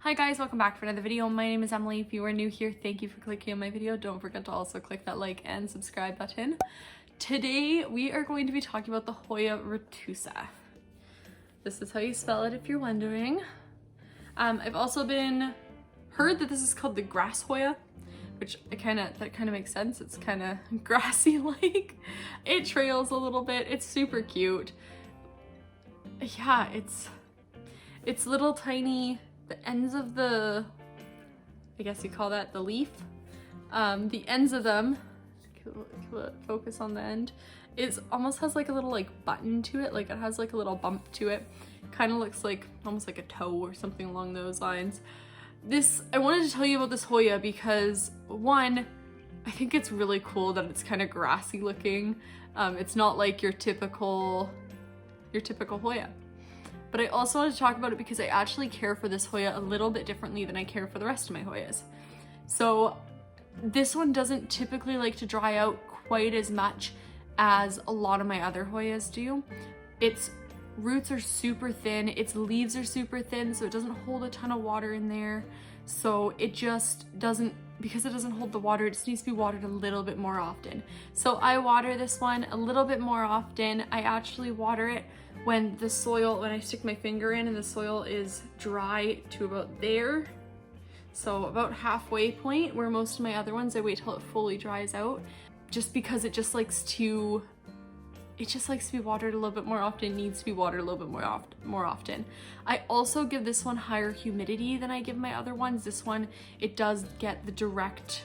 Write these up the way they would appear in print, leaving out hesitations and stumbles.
Hi guys, welcome back for another video. My name is Emily. If you are new here, thank you for clicking on my video. Don't forget to also click that like and subscribe button. Today we are going to be talking about the Hoya retusa. This is how you spell it if you're wondering. I've also heard that this is called the grass Hoya, which that kind of makes sense. It's kind of grassy like. It trails a little bit. It's super cute. Yeah, it's little tiny, the ends of the, I guess you call that the leaf, the ends of them, focus on the end, it almost has like a little like button to it, like it has like a little bump to it, kind of looks like almost like a toe or something along those lines. I wanted to tell you about this Hoya because one, I think it's really cool that it's kind of grassy looking. It's not like your typical Hoya. But I also want to talk about it because I actually care for this Hoya a little bit differently than I care for the rest of my Hoyas. So this one doesn't typically like to dry out quite as much as a lot of my other Hoyas do. Its roots are super thin, its leaves are super thin, so it doesn't hold a ton of water in there. So it just doesn't, because it doesn't hold the water, it just needs to be watered a little bit more often. So I water this one a little bit more often. I actually water it when I stick my finger in and the soil is dry to about there. So about halfway point, where most of my other ones, I wait till it fully dries out, just because it just likes to be watered a little bit more often, needs to be watered a little bit more often. I also give this one higher humidity than I give my other ones. This one, it does get the direct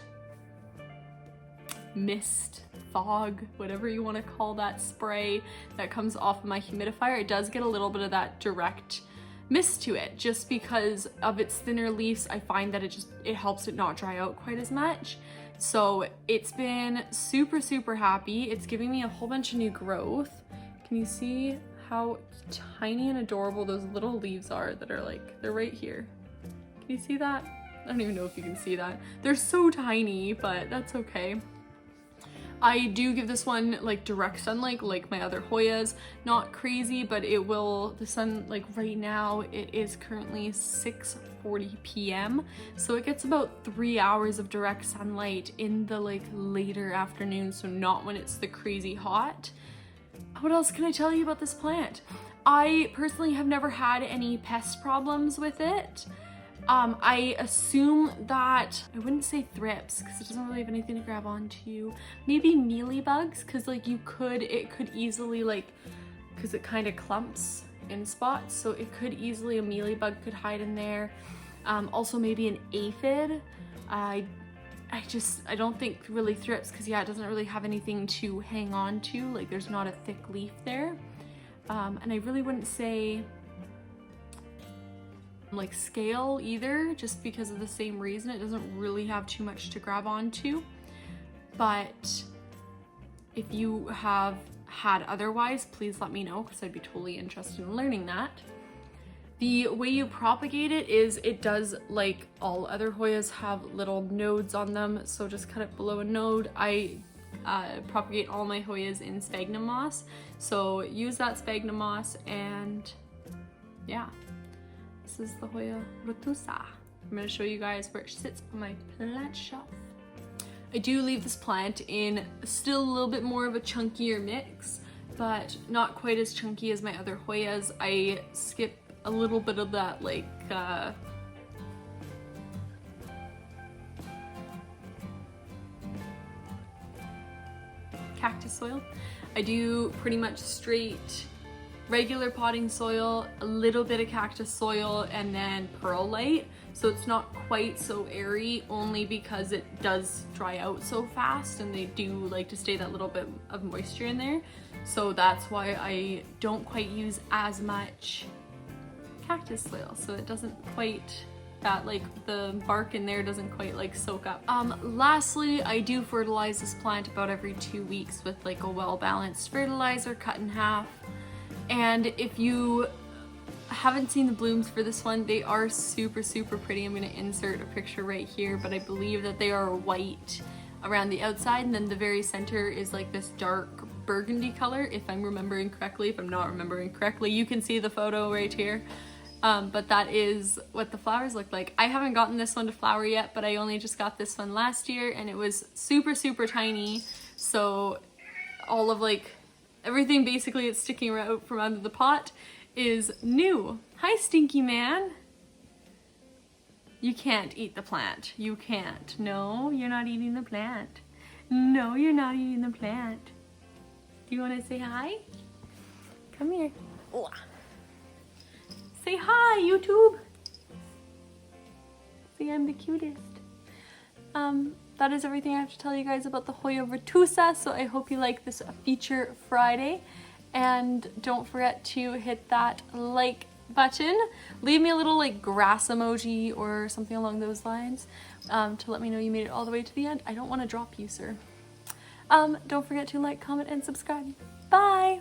mist, fog, whatever you want to call that spray that comes off of my humidifier. It does get a little bit of that direct mist to it just because of its thinner leaves. I find that it helps it not dry out quite as much. So it's been super happy. It's giving me a whole bunch of new growth. Can you see how tiny and adorable those little leaves are that are like, they're right here. Can you see that? I don't even know if you can see that. They're so tiny, but that's okay. I do give this one like direct sunlight like my other Hoyas. Not crazy, but the sun, like right now it is currently 6:40 p.m. So it gets about 3 hours of direct sunlight in the like later afternoon, so not when it's the crazy hot. What else can I tell you about this plant? I personally have never had any pest problems with it. I assume that, I wouldn't say thrips because it doesn't really have anything to grab onto. Maybe mealybugs, because like it could easily like, because it kind of clumps in spots, so it could easily, a mealybug could hide in there. Also maybe an aphid. I don't think really thrips because yeah, it doesn't really have anything to hang on to, like there's not a thick leaf there. And I really wouldn't say like scale either, just because of the same reason. It doesn't really have too much to grab onto. But if you have had otherwise, please let me know because I'd be totally interested in learning that. The way you propagate it is, it does, like all other Hoyas, have little nodes on them, so just cut it below a node. I propagate all my Hoyas in sphagnum moss, so use that sphagnum moss, and yeah. This is the Hoya retusa. I'm going to show you guys where it sits on my plant shelf. I do leave this plant in still a little bit more of a chunkier mix, but not quite as chunky as my other Hoyas. I skip a little bit of that like cactus soil. I do pretty much straight regular potting soil, a little bit of cactus soil, and then perlite. So it's not quite so airy, only because it does dry out so fast and they do like to stay that little bit of moisture in there. So that's why I don't quite use as much cactus soil. So it doesn't quite, that like the bark in there doesn't quite like soak up. Lastly, I do fertilize this plant about every 2 weeks with like a well-balanced fertilizer cut in half. And if you haven't seen the blooms for this one, they are super pretty. I'm going to insert a picture right here, but I believe that they are white around the outside, and then the very center is like this dark burgundy color, if I'm remembering correctly. If I'm not remembering correctly, you can see the photo right here. but that is what the flowers look like. I haven't gotten this one to flower yet, but I only just got this one last year and it was super, super tiny. So all of like everything basically that's sticking out from under the pot is new. Hi, Stinky Man. You can't eat the plant. You can't. No, you're not eating the plant. No, you're not eating the plant. Do you want to say hi? Come here. Ooh. Say hi, YouTube. Say I'm the cutest. That is everything I have to tell you guys about the Hoya Retusa, so I hope you like this feature Friday. And don't forget to hit that like button. Leave me a little like grass emoji or something along those lines to let me know you made it all the way to the end. I don't want to drop you, sir. Don't forget to like, comment, and subscribe. Bye!